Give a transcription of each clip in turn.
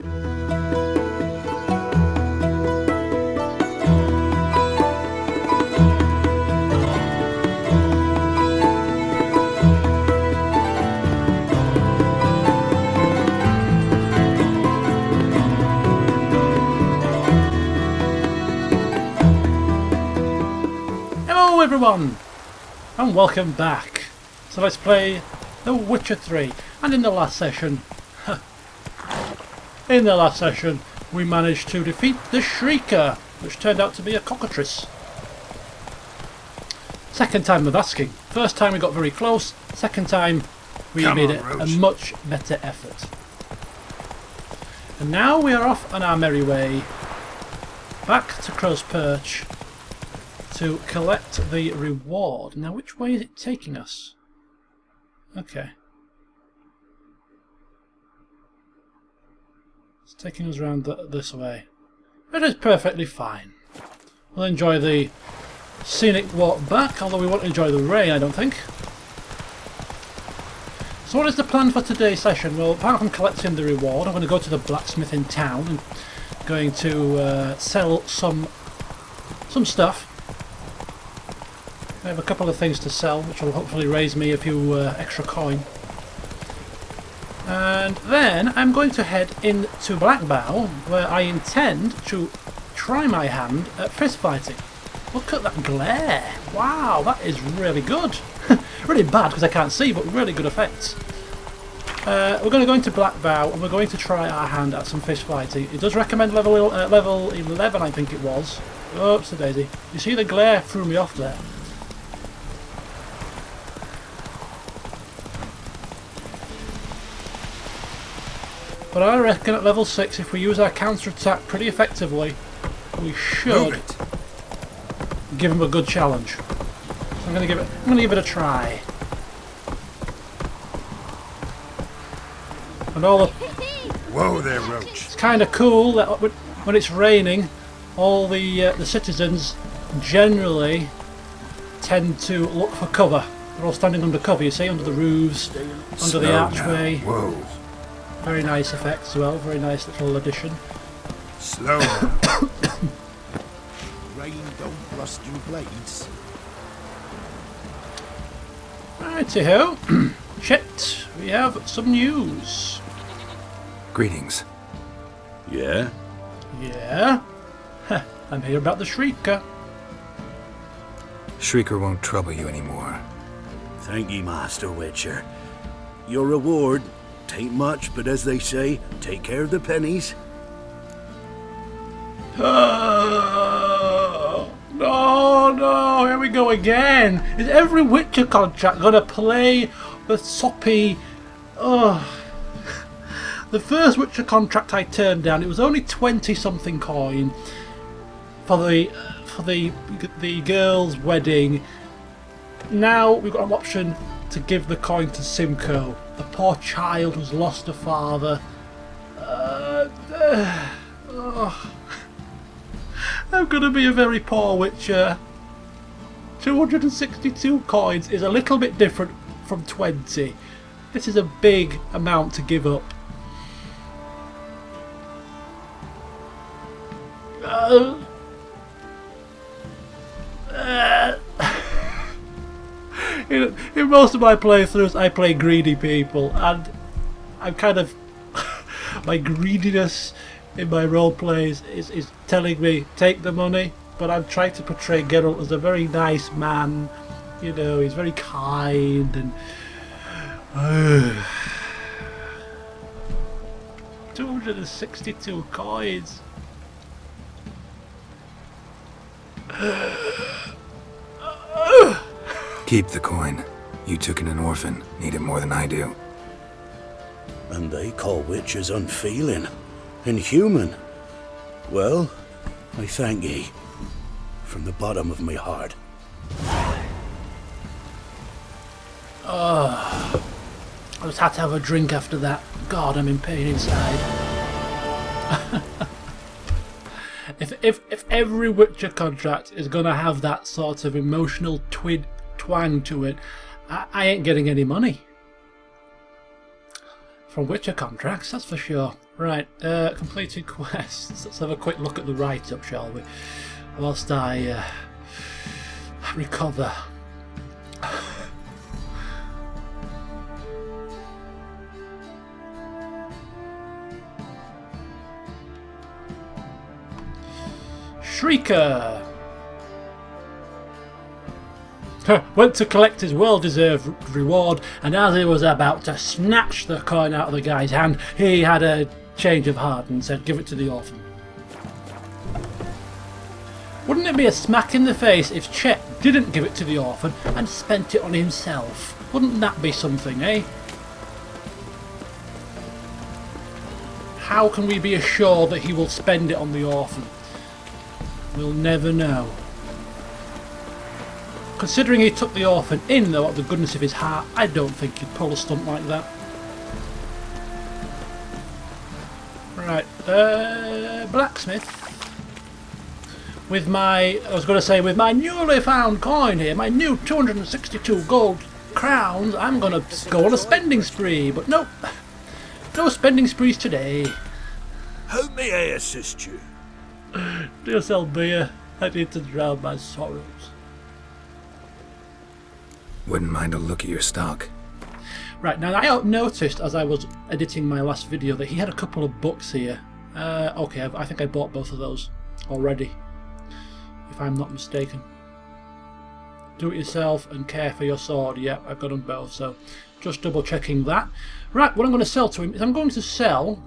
Hello everyone, and welcome back. So let's play The Witcher 3, and in the last session, we managed to defeat the Shrier, which turned out to be a cockatrice. Second time of asking. First time we got very close, second time we made a much better effort. And now we are off on our merry way back to Crow's Perch to collect the reward. Now, which way is it taking us? Okay. It's taking us around this way. It is perfectly fine. We'll enjoy the scenic walk back, although we won't enjoy the rain, I don't think. So what is the plan for today's session? Well, apart from collecting the reward, I'm going to go to the blacksmith in town and going to sell some stuff. I have a couple of things to sell, which will hopefully raise me a few extra coin. And then I'm going to head into Blackbow, where I intend to try my hand at fist fighting. Look at that glare! Wow, that is really good. Really bad because I can't see, but really good effects. We're going to go into Blackbow and we're going to try our hand at some fist fighting. It does recommend level 11, I think it was. Oops, a daisy. You see the glare threw me off there. But I reckon at level 6, if we use our counter-attack pretty effectively, we should give him a good challenge. So I'm going to give it a try. And all the whoa there, Roach. It's kind of cool that when it's raining, all the citizens generally tend to look for cover. They're all standing under cover. You see, under the roofs, under the archway. Whoa. Very nice effect as well, very nice little addition. Slow now. Rain don't rust your blades. Righty-ho. Chet, we have some news. Greetings. Yeah? Yeah? I'm here about the Shrier. Shrier won't trouble you anymore. Thank ye, Master Witcher. Your reward tain't much, but as they say, take care of the pennies. No, here we go again. Is every Witcher contract going to play the soppy... The first Witcher contract I turned down, it was only 20-something coin for the girl's wedding. Now we've got an option to give the coin to Simcoe, the poor child who's lost a father. I'm going to be a very poor Witcher. 262 coins is a little bit different from 20. This is a big amount to give up. In most of my playthroughs I play greedy people, and I'm kind of my greediness in my role plays is telling me take the money, but I'm trying to portray Geralt as a very nice man. You know, he's very kind and 262 coins. Keep the coin. You took in an orphan. Need it more than I do. And they call witches unfeeling, inhuman. Well, I thank ye from the bottom of my heart. I just had to have a drink after that. God, I'm in pain inside. If every Witcher contract is going to have that sort of emotional twang to it, I ain't getting any money. From Witcher contracts, that's for sure. Right, completed quests. Let's have a quick look at the write-up, shall we? Whilst I recover. Shrieker! Went to collect his well-deserved reward, and as he was about to snatch the coin out of the guy's hand, he had a change of heart and said, "Give it to the orphan." Wouldn't it be a smack in the face if Chet didn't give it to the orphan and spent it on himself? Wouldn't that be something, eh? How can we be assured that he will spend it on the orphan? We'll never know. Considering he took the orphan in, though, out of the goodness of his heart, I don't think he'd pull a stunt like that. Right, blacksmith. With my, with my newly found coin here, my new 262 gold crowns, I'm gonna go on a spending spree, but nope. No spending sprees today. How may I assist you? Do sell beer. I need to drown my sorrows. Wouldn't mind a look at your stock. Right, now I noticed as I was editing my last video that he had a couple of books here. Okay, I think I bought both of those already, if I'm not mistaken. Do it yourself and care for your sword. Yep, I've got them both, so just double checking that. Right, what I'm going to sell to him is I'm going to sell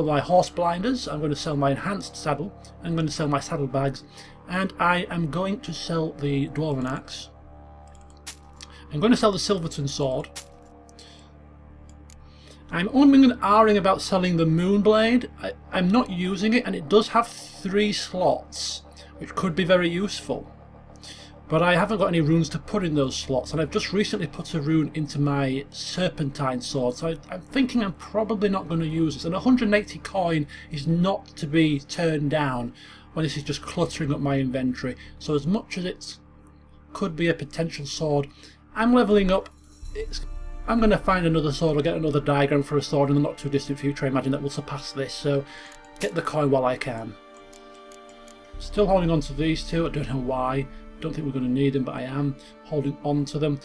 my horse blinders, I'm going to sell my enhanced saddle, I'm going to sell my saddlebags, and I am going to sell the dwarven axe. I'm going to sell the Silverton sword. I'm umming and ahhing about selling the Moonblade. I'm not using it, and it does have 3 slots, which could be very useful. But I haven't got any runes to put in those slots, and I've just recently put a rune into my Serpentine sword, so I'm thinking I'm probably not going to use this. And 180 coin is not to be turned down when this is just cluttering up my inventory. So as much as it could be a potential sword, I'm levelling up. I'm going to find another sword or get another diagram for a sword in the not too distant future, I imagine, that will surpass this, so get the coin while I can. Still holding on to these two, I don't know why. Don't think we're going to need them, but I am holding on to them.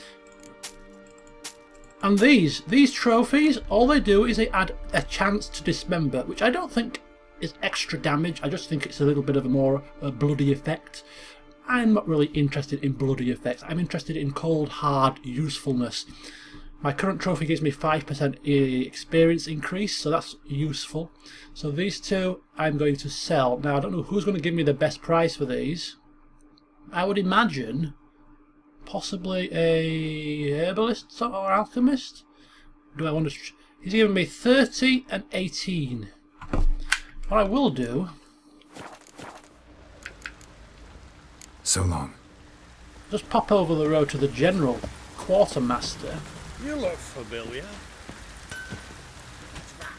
And these trophies, all they do is they add a chance to dismember, which I don't think is extra damage. I just think it's a little bit of a more bloody effect. I'm not really interested in bloody effects. I'm interested in cold, hard usefulness. My current trophy gives me 5% experience increase, so that's useful. So these two I'm going to sell. Now I don't know who's going to give me the best price for these. I would imagine possibly a herbalist or alchemist. Do I want to? He's giving me 30 and 18. What I will do. So long. Just pop over the road to the general quartermaster. You look familiar.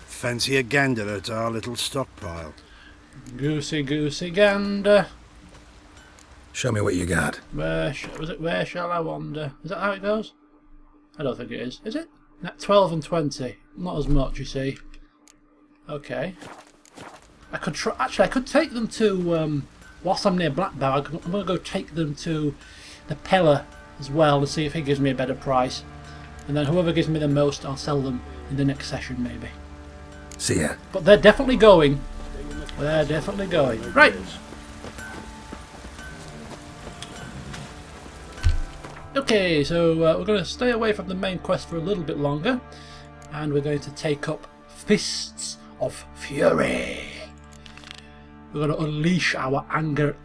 Fancy a gander at our little stockpile? Goosey goosey gander. Show me what you got. Where shall I wander? Is that how it goes? I don't think it is. Is it? 12 and 20. Not as much, you see. Okay. I could try. Actually, I could take them to. Whilst I'm near Blackbow, I'm going to go take them to the Peller as well and see if he gives me a better price. And then whoever gives me the most, I'll sell them in the next session, maybe. See ya. But they're definitely going. They're definitely going. Right. Okay, so we're going to stay away from the main quest for a little bit longer, and we're going to take up Fists of Fury. We're going to unleash our anger,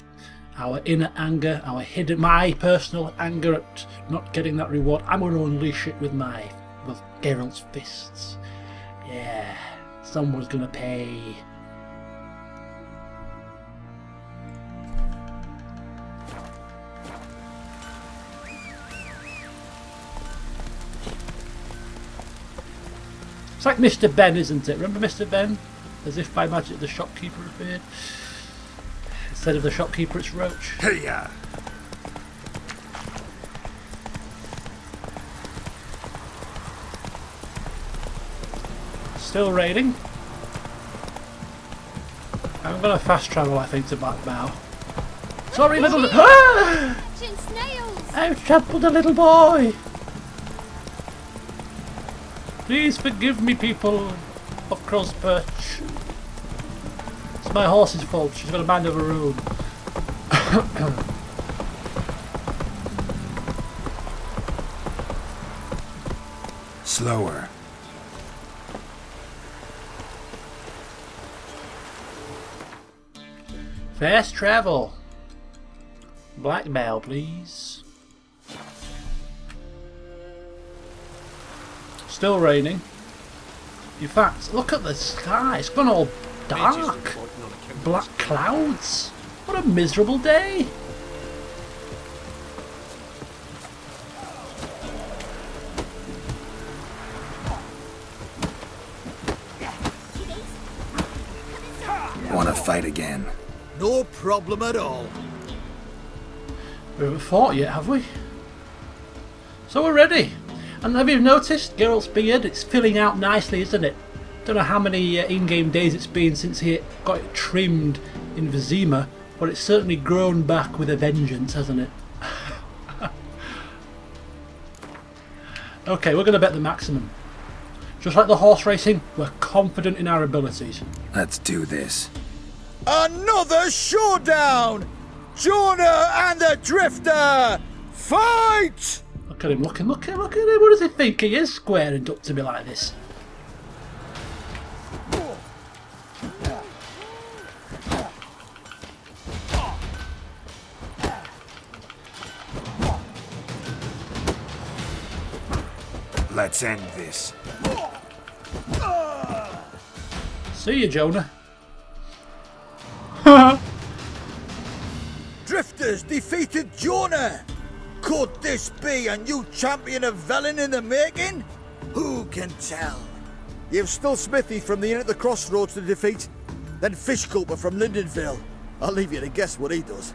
our inner anger, our hidden, my personal anger at not getting that reward. I'm going to unleash it with Geralt's fists. Yeah, someone's going to pay. It's like Mr. Ben, isn't it? Remember Mr. Ben? As if by magic the shopkeeper appeared. Instead of the shopkeeper, it's Roach. Hey-ya! Still raining. I'm going to fast travel, I think, to Black Bow. Sorry, little... Ah! I've trampled a little boy. Please forgive me, people of Crow's Perch. It's my horse's fault. She's got a mind of her own. Slower. Fast travel. Black Bell, please. Still raining. In fact, look at the sky. It's gone all dark. Black clouds. What a miserable day. Want to fight again? No problem at all. We haven't fought yet, have we? So we're ready. And have you noticed Geralt's beard? It's filling out nicely, isn't it? Don't know how many in-game days it's been since he got it trimmed in Vizima, but it's certainly grown back with a vengeance, hasn't it? Okay, we're going to bet the maximum. Just like the horse racing, we're confident in our abilities. Let's do this. Another showdown! Jonah and the Drifter! Fight! Look at him, look at him. What does he think he is, squaring up to me like this? Let's end this. See you, Jonah. Drifters defeated Jonah! Could this be a new champion of Velen in the making? Who can tell? You've still Smithy from the Inn at the Crossroads to defeat, then Fishcooper from Lindenvil. I'll leave you to guess what he does.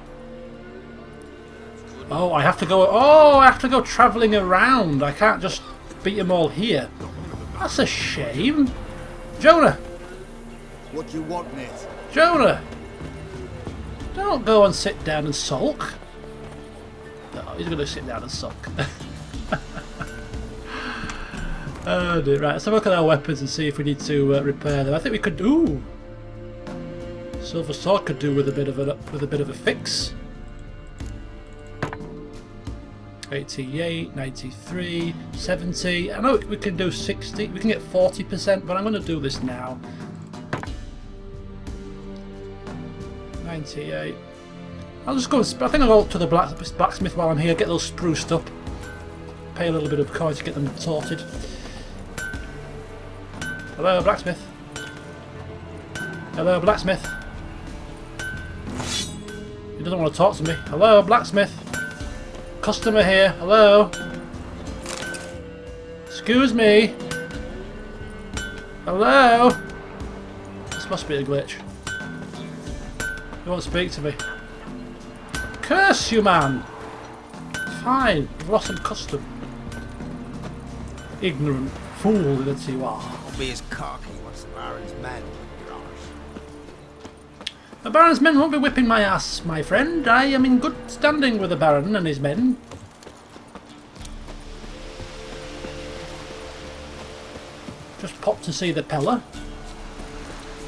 Oh, I have to go. Oh, I have to go travelling around. I can't just beat them all here. That's a shame. Jonah! What do you want, mate? Jonah! Don't go and sit down and sulk. No, he's going to sit down and sulk. Oh dear. Right, let's have a look at our weapons and see if we need to repair them. I think we could. Ooh, Silver Sword could do with a bit of a fix. 88, 93, 70. I know we can do 60. We can get 40%, but I'm going to do this now. 98. I'll just go. I think I'll go up to the blacksmith while I'm here. Get those spruced up. Pay a little bit of coin to get them sorted. Hello, blacksmith. Hello, blacksmith. He doesn't want to talk to me. Hello, blacksmith. Customer here. Hello. Excuse me. Hello. This must be a glitch. He won't speak to me. Curse you, man! Fine, you've lost some custom. Ignorant fool that you are. Don't be as cocky once the Baron's men whip your arse. The Baron's men won't be whipping my ass, my friend. I am in good standing with the Baron and his men. Just pop to see the Peller.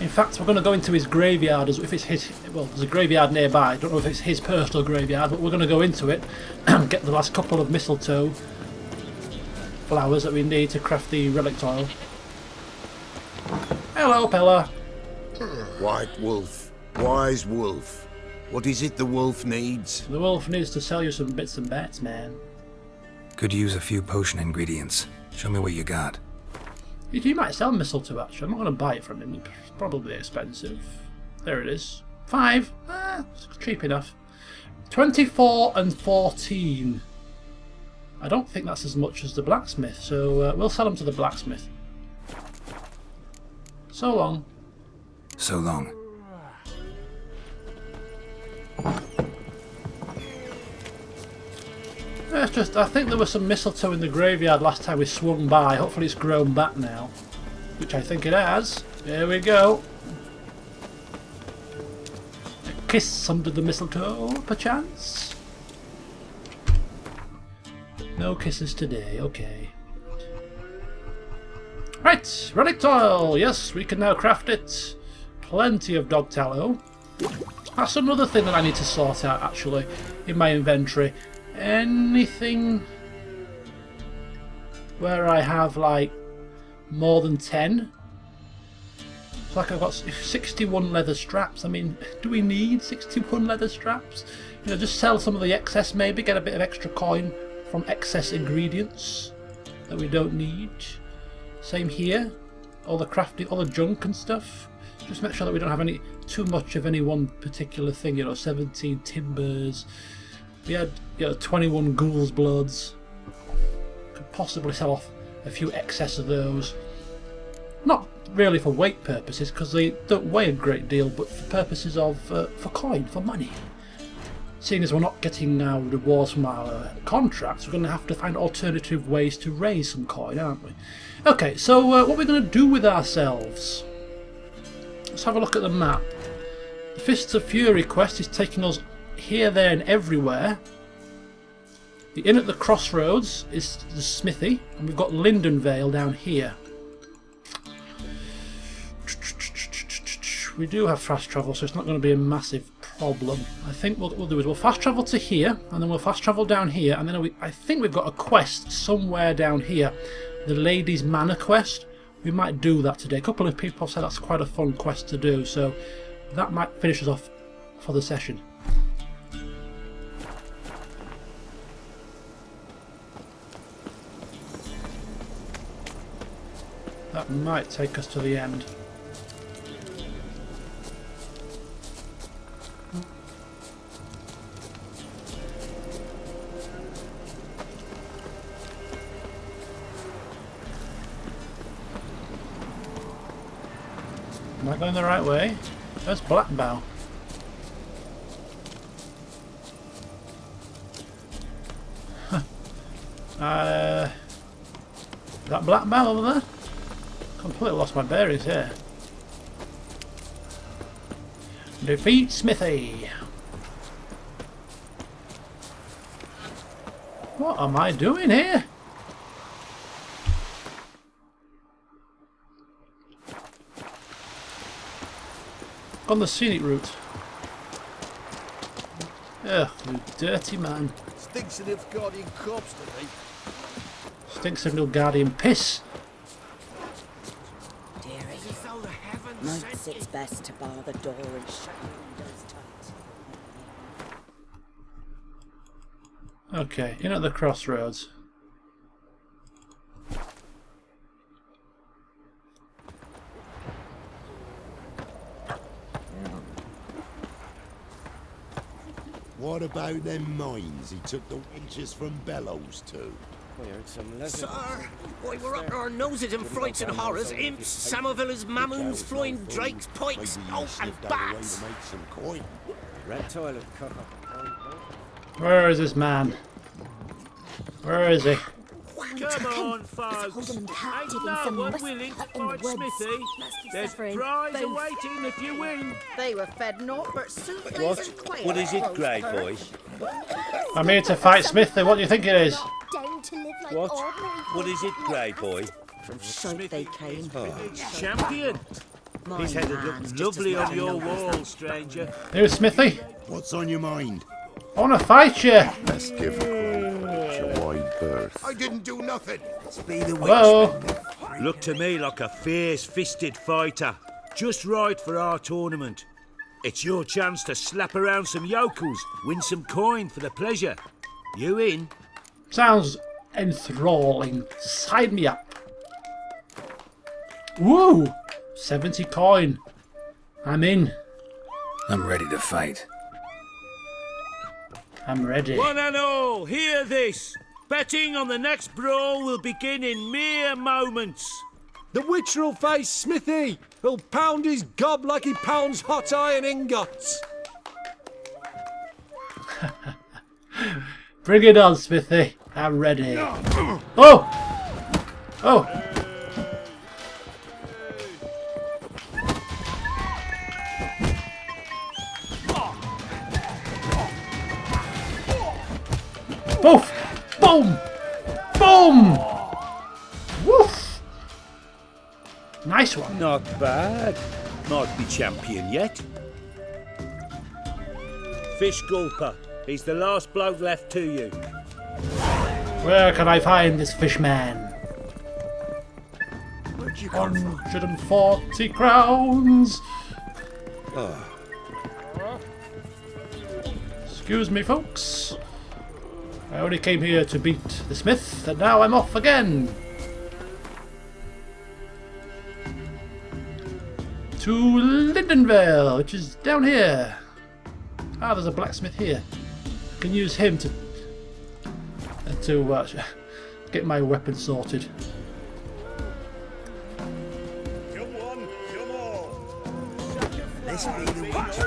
In fact, we're going to go into his graveyard as if it's his. Well, there's a graveyard nearby. I don't know if it's his personal graveyard, but we're going to go into it and get the last couple of mistletoe flowers that we need to craft the relic oil. Hello, Pella. White Wolf, wise wolf. What is it the wolf needs? The wolf needs to sell you some bits and bats, man. Could use a few potion ingredients. Show me what you got. He might sell mistletoe, actually. I'm not going to buy it from him. It's probably expensive. There it is. 5. It's cheap enough. 24 and 14. I don't think that's as much as the blacksmith, so we'll sell them to the blacksmith. So long. So long. It's just, I think there was some mistletoe in the graveyard last time we swung by. Hopefully it's grown back now. which I think it has. There we go. A kiss under the mistletoe, perchance? No kisses today, okay. Right, relic oil. Yes, we can now craft it. Plenty of dog tallow. That's another thing that I need to sort out, actually, in my inventory. Anything where I have, like, more than 10? It's like I've got 61 leather straps. I mean, do we need 61 leather straps? You know, just sell some of the excess, maybe, get a bit of extra coin from excess ingredients that we don't need. Same here, all the crafting, all the junk and stuff. Just make sure that we don't have too much of any one particular thing. You know, 17 timbers. We had 21 ghouls' bloods. Could possibly sell off a few excess of those. Not really for weight purposes, because they don't weigh a great deal, but for purposes of for coin, for money. Seeing as we're not getting now rewards from our contracts, we're going to have to find alternative ways to raise some coin, aren't we? Okay, so what we're going to do with ourselves? Let's have a look at the map. The Fists of Fury quest is taking us here, there and everywhere. The inn at the crossroads is the smithy, and we've got Lindenvil down here. We do have fast travel, so it's not going to be a massive problem. I think what we'll do is we'll fast travel to here, and then we'll fast travel down here, and then I think we've got a quest somewhere down here. The Lady's Manor quest. We might do that today. A couple of people said that's quite a fun quest to do, so that might finish us off for the session. That might take us to the end. Am I going the right way? There's Blackbow. That Blackbow over there? Completely lost my bearings here. Defeat Smithy. What am I doing here? On the scenic route. Ugh, you dirty man. Stinks of Nilfgaardian corpse to me. Stinks of Nilfgaardian piss. Nights it's best to bar the door and shut the windows tight. Okay, in at the crossroads. What about them mines he took the winches from Bellows to? Sir, why we're up our noses in frights and horrors, imps, Samovillas, mamoons, flying drakes, pikes, and bats. Where is this man? Where is he? Come on, folks. Ain't no one willing to fight Smithy. There's prize awaiting if you win. They were fed naught but souffles and quail. What is it, Grey Boy? I'm here to fight Smithy. What do you think it is? What? What is it, Grey Boy? From shite they came. Champion. His head would look lovely on your wall, stranger. Here's Smithy. What's on your mind? I want to fight you. Let's give a wide berth. I didn't do nothing. Let's be the Hello. Look to me like a fierce-fisted fighter. Just right for our tournament. It's your chance to slap around some yokels, win some coin for the pleasure. You in? Sounds enthralling. Sign me up. Woo! 70 coin. I'm in. I'm ready to fight. I'm ready. One and all, hear this. Betting on the next brawl will begin in mere moments. The Witcher will face Smithy. He'll pound his gob like he pounds hot iron ingots. Bring it on, Smithy. I'm ready. Oh! Oh! Poof! Boom! Boom! Woof! Nice one. Not bad. Might be champion yet. Fish Gulper. He's the last bloke left to you. Where can I find this fishman? Where'd you come from? 140 crowns. Excuse me, folks. I only came here to beat the smith, and now I'm off again. To Lindenvil, which is down here. Ah, there's a blacksmith here. I can use him to get my weapon sorted. Come on, come on. This be the witch.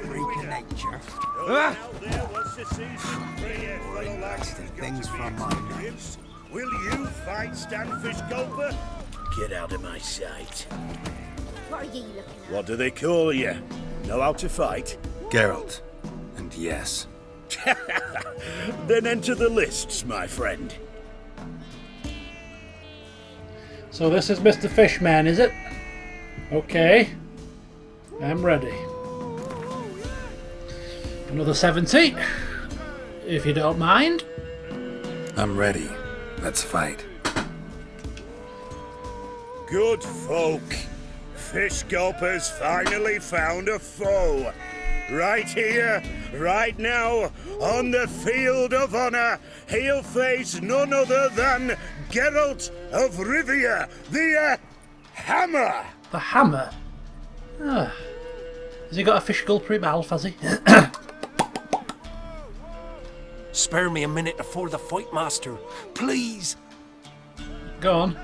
Freak of nature. Blasting things from my nose. Will you fight Stanfish Gulper? Get out of my sight. What are you looking at? What do they call you? Know how to fight? Geralt. And yes. Then enter the lists, my friend. So this is Mr. Fishman, is it? Okay. I'm ready. Another 70, if you don't mind. I'm ready. Let's fight. Good folk. Fish Gulper's finally found a foe. Right here, right now, on the field of honor, he'll face none other than Geralt of Rivia, the Hammer. The hammer? Ah. Has he got a fish gulper in mouth, has he? Spare me a minute before the fight, master. Please. Go on.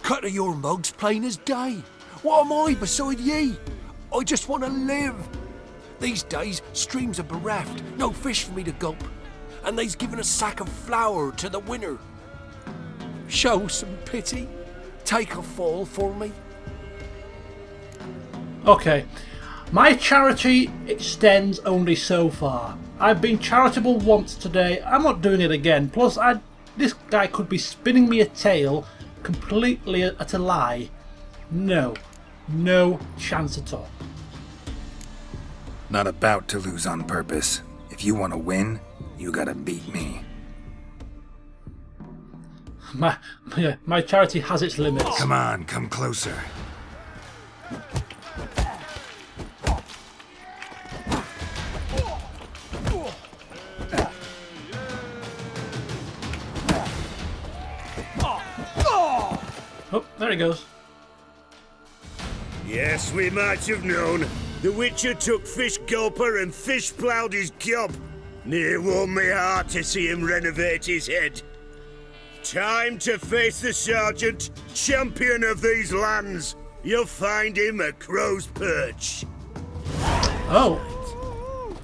Cut of your mugs plain as day. What am I beside ye? I just want to live. These days, streams are bereft, no fish for me to gulp. And they's given a sack of flour to the winner. Show some pity. Take a fall for me. Okay. My charity extends only so far. I've been charitable once today. I'm not doing it again. Plus, this guy could be spinning me a tale completely at a lie. No. No chance at all. Not about to lose on purpose. If you want to win, you gotta beat me. My charity has its limits. Come on, come closer. Oh, there he goes. Yes, we might have known. The Witcher took Fish Gulper and fish ploughed his gob. Near warmed me heart to see him renovate his head. Time to face the Sergeant, champion of these lands. You'll find him at Crow's Perch. Oh.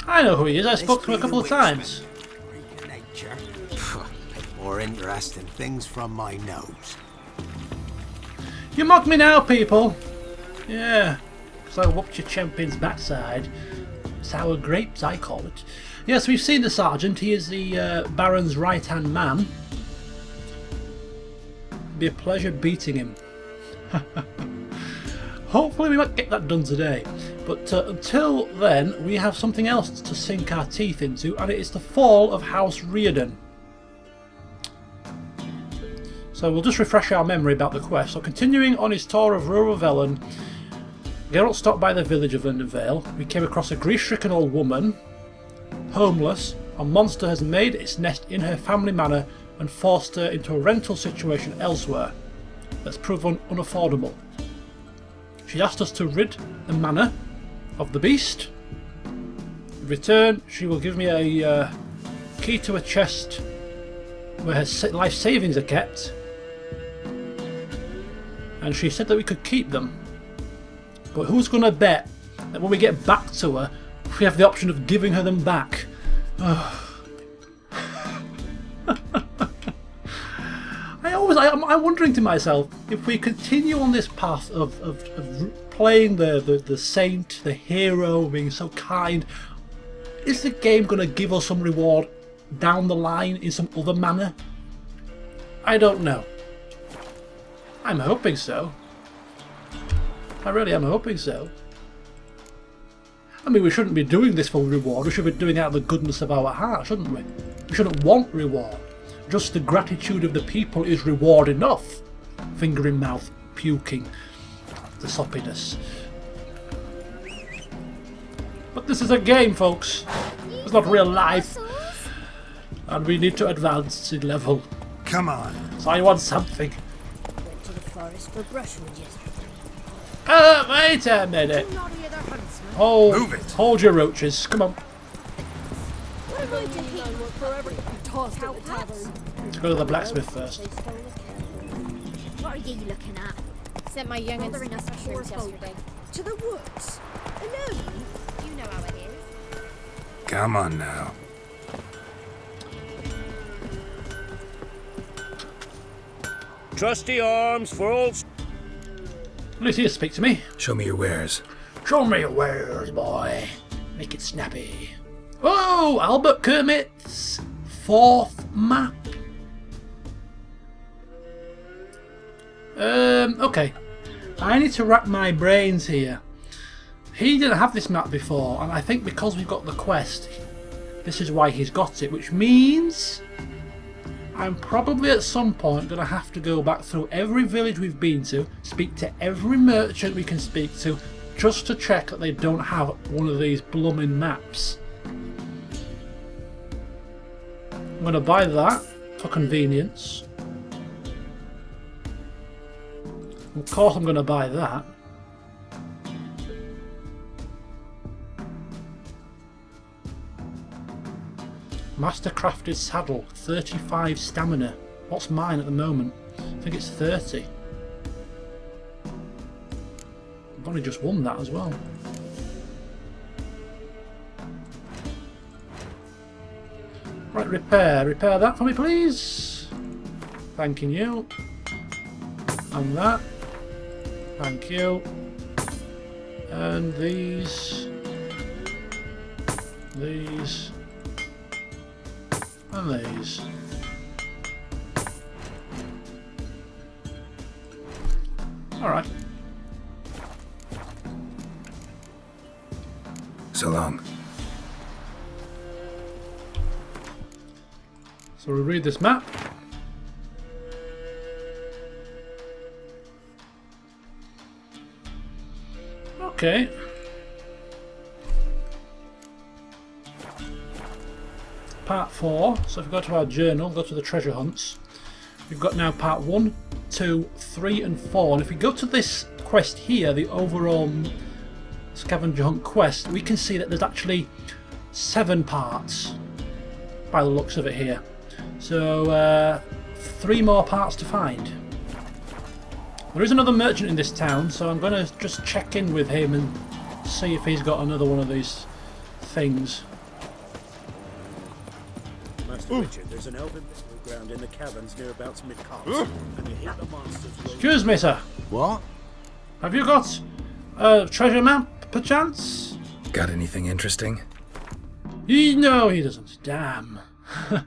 I know who he is. I spoke to him a couple of times. Freak of nature. More interesting things from my nose. You mock me now, people. Yeah. Because I whooped your champion's backside. Sour grapes, I call it. Yes, we've seen the Sergeant. He is the Baron's right-hand man. It'd be a pleasure beating him. Hopefully we might get that done today. But until then, we have something else to sink our teeth into, and it is the fall of House Reardon. So we'll just refresh our memory about the quest. So continuing on his tour of rural Velen, Geralt stopped by the village of Lindenvil. We came across a grief-stricken old woman, homeless. A monster has made its nest in her family manor and forced her into a rental situation elsewhere that's proven unaffordable. She asked us to rid the manor of the beast. In return, she will give me a key to a chest where her life savings are kept, and she said that we could keep them. But who's going to bet that when we get back to her, we have the option of giving her them back? I'm wondering to myself, if we continue on this path of playing the saint, the hero, being so kind, is the game going to give us some reward down the line in some other manner? I don't know. I'm hoping so. I really am hoping so. I mean, we shouldn't be doing this for reward. We should be doing it out of the goodness of our heart, shouldn't we? We shouldn't want reward. Just the gratitude of the people is reward enough. Finger in mouth, puking, the soppiness. But this is a game, folks. It's not real life. And we need to advance in level. Come on. So I want something. Went to the forest for brushwood yesterday. Wait a minute. Do not hear the huntsman. Move it. Hold your roaches. Come on. What am I to hear? Tossed at the tavern. Let's go to the blacksmith first. What are you looking at? Sent my young'uns Bothering us to poor mushrooms folk. yesterday. To the woods? Alone? You know how it is. Come on now. Trusty arms for all. Lucia, speak to me. Show me your wares. Show me your wares, boy. Make it snappy. Oh, Albert Kermit's 4th map. Okay. I need to rack my brains here. He didn't have this map before, and I think because we've got the quest, this is why he's got it, which means I'm probably at some point going to have to go back through every village we've been to, speak to every merchant we can speak to, just to check that they don't have one of these blooming maps. I'm going to buy that for convenience. Of course I'm going to buy that. Mastercrafted saddle, 35 stamina. What's mine at the moment? I think it's 30. I've only just won that as well. Right, repair. Repair that for me, please. Thanking you. And that. Thank you. And these. These. And these. Alright. So long. So we read this map. Okay. Part 4. So if we go to our journal, go to the treasure hunts. We've got now part 1, 2, 3 and 4. And if we go to this quest here, the overall scavenger hunt quest, we can see that there's actually 7 parts by the looks of it here. So 3 more parts to find. There is another merchant in this town, so I'm going to just check in with him and see if he's got another one of these things. Master Richard, there's an elven ground in the caverns nearabouts mid-Carls, and you hit the monsters. Excuse me, sir. What? Have you got a treasure map, perchance? Got anything interesting? No, he doesn't. Damn. I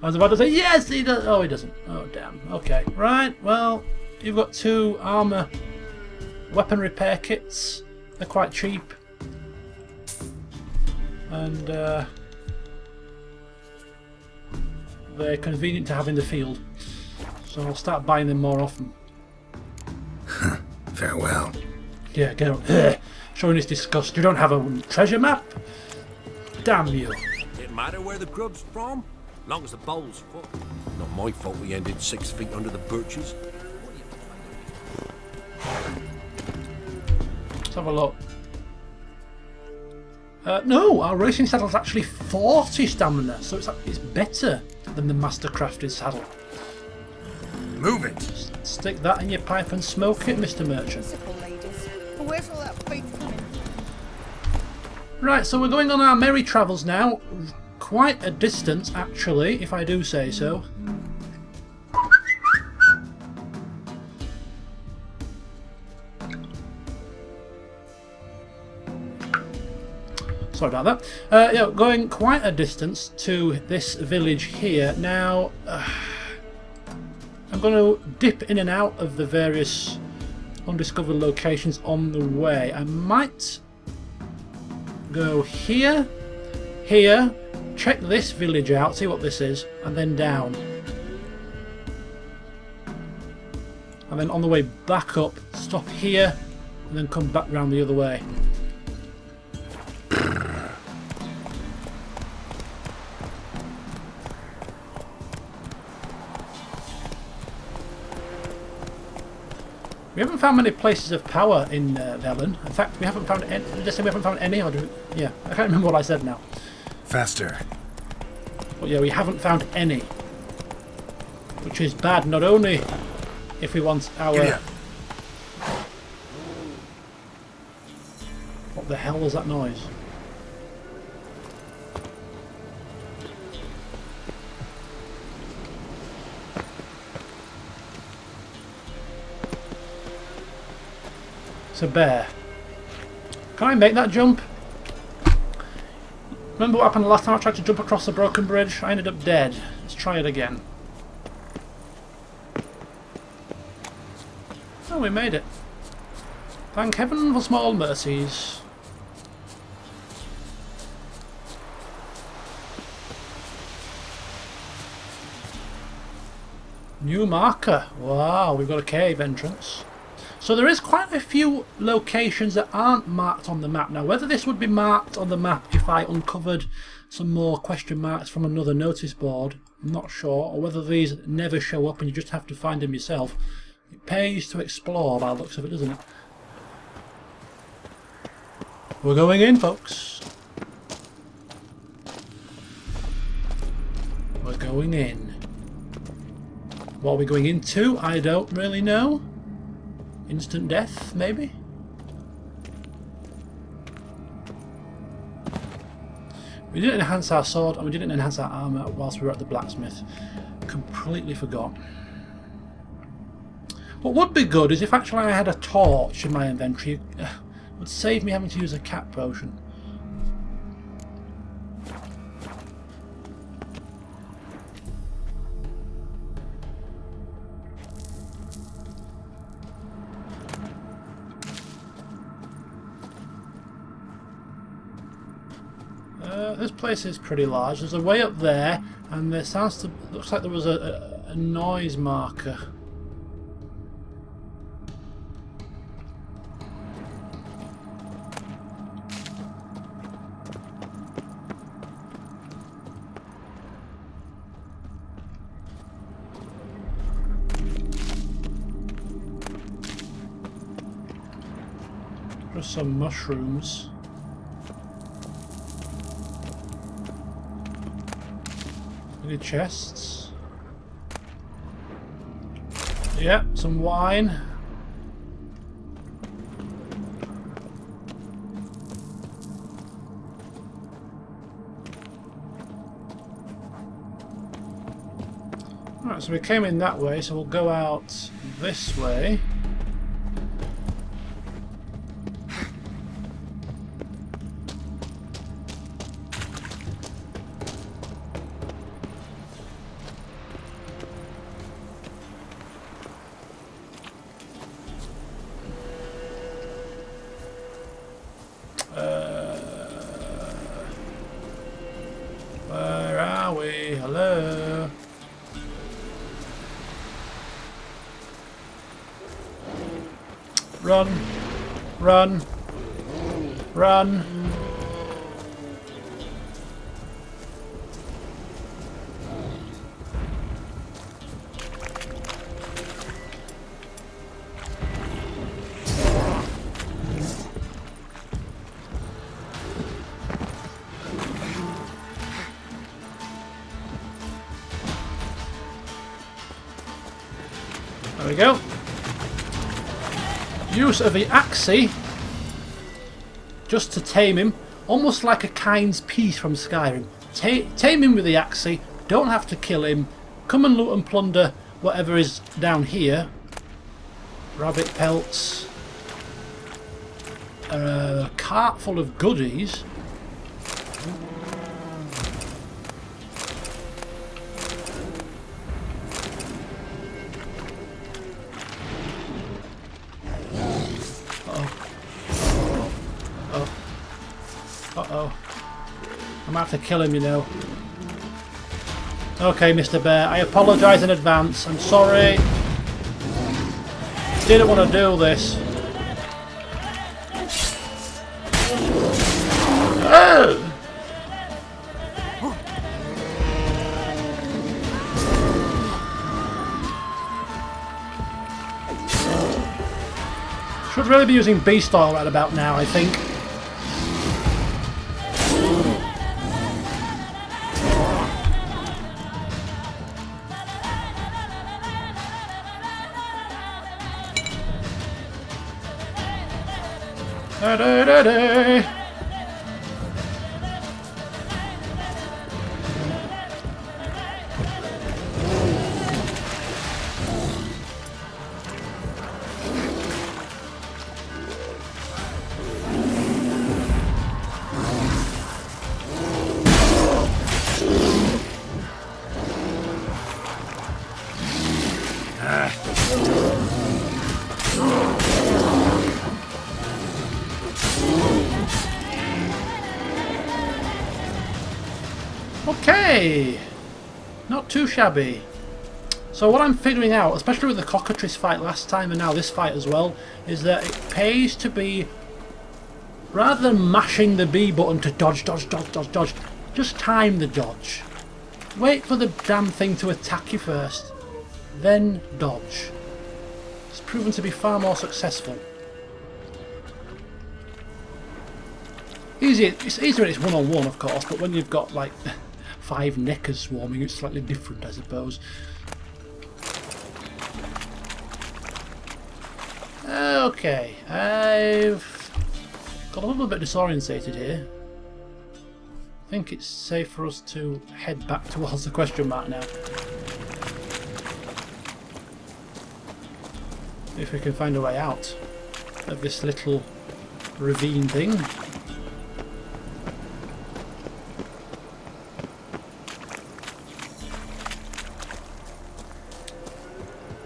was about to say, yes, he does. Oh, he doesn't. Oh, damn. Okay. Right, well, you've got 2 armour weapon repair kits. They're quite cheap. And they're convenient to have in the field. So I'll start buying them more often. Farewell. Yeah, get on. Showing his disgust. You don't have a treasure map? Damn you. Didn't matter where the grub's from, long as the bowl's full. Not my fault we ended 6 feet under the birches. Let's have a look. No, our racing saddle's actually 40 stamina, so it's better than the mastercrafted saddle. Move it. Stick that in your pipe and smoke it, Mr. Merchant. Where's all that faith coming? Right, so we're going on our merry travels now. Quite a distance, actually, if I do say so. Sorry about that. Yeah, going quite a distance to this village here. Now, I'm going to dip in and out of the various undiscovered locations on the way. I might go here, here, check this village out, see what this is, and then down. And then on the way back up, stop here, and then come back round the other way. We haven't found many places of power in Velen. In fact, we haven't found any. Did I say we haven't found any? Or yeah, I can't remember what I said now. Faster. But yeah, we haven't found any. Which is bad, not only if we want our... What the hell was that noise? It's a bear. Can I make that jump? Remember what happened the last time I tried to jump across the broken bridge? I ended up dead. Let's try it again. Oh, we made it. Thank heaven for small mercies. New marker. Wow, we've got a cave entrance. So there is quite a few locations that aren't marked on the map. Now, whether this would be marked on the map if I uncovered some more question marks from another notice board, I'm not sure. Or whether these never show up and you just have to find them yourself. It pays to explore by the looks of it, doesn't it? We're going in, folks. We're going in. What are we going into? I don't really know. Instant death, maybe? We didn't enhance our sword and we didn't enhance our armour whilst we were at the blacksmith. Completely forgot. What would be good is if actually I had a torch in my inventory. It would save me having to use a cat potion. This place is pretty large. There's a way up there, and there sounds to looks like there was a noise marker. Just some mushrooms. Any chests? Yep, some wine. Alright, so we came in that way, so we'll go out this way. Where are we? Hello? Run! Run! Run! There we go. Use of the axe just to tame him, almost like a Kind's Peace from Skyrim. Tame him with the axe, don't have to kill him, come and loot and plunder whatever is down here. Rabbit pelts, a cart full of goodies. Uh-oh. I might have to kill him, you know. Okay, Mr. Bear, I apologise in advance. I'm sorry. Didn't want to do this. Oh! Should really be using beast oil right about now, I think. Okay, not too shabby. So what I'm figuring out, especially with the cockatrice fight last time and now this fight as well, is that it pays to be, rather than mashing the B button to dodge, dodge, dodge, dodge, dodge, just time the dodge. Wait for the damn thing to attack you first, then dodge. It's proven to be far more successful. It's easier when it's one-on-one, of course, but when you've got like 5 neckers swarming, it's slightly different, I suppose. Okay, I've got a little bit disorientated here. I think it's safe for us to head back towards the question mark now. If we can find a way out of this little ravine thing.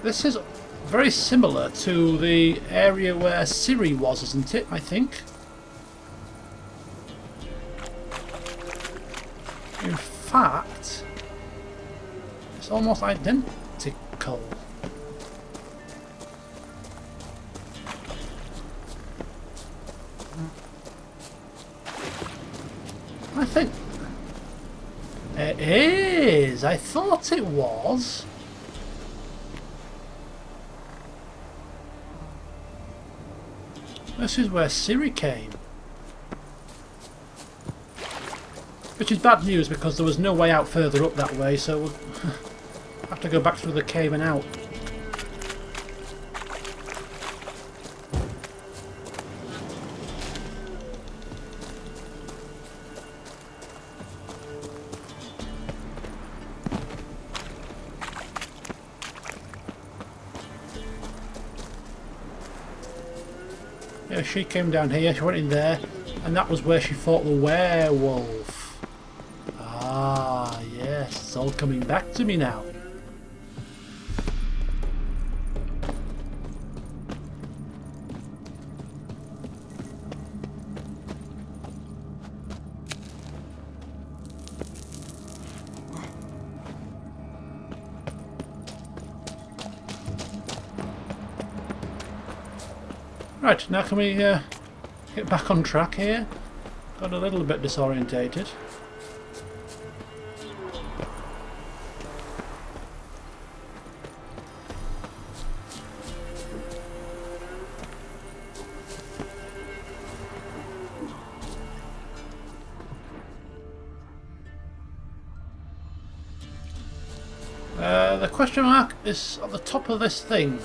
This is very similar to the area where Shrier was, isn't it? I think. In fact, it's almost identical. I think it is. I thought it was. This is where Shrier came. Which is bad news because there was no way out further up that way, so we'll have to go back through the cave and out. Yeah, she came down here, she went in there, and that was where she fought the werewolf. Ah, yes, it's all coming back to me now. Right, now can we get back on track here? Got a little bit disorientated. The question mark is at the top of this thing.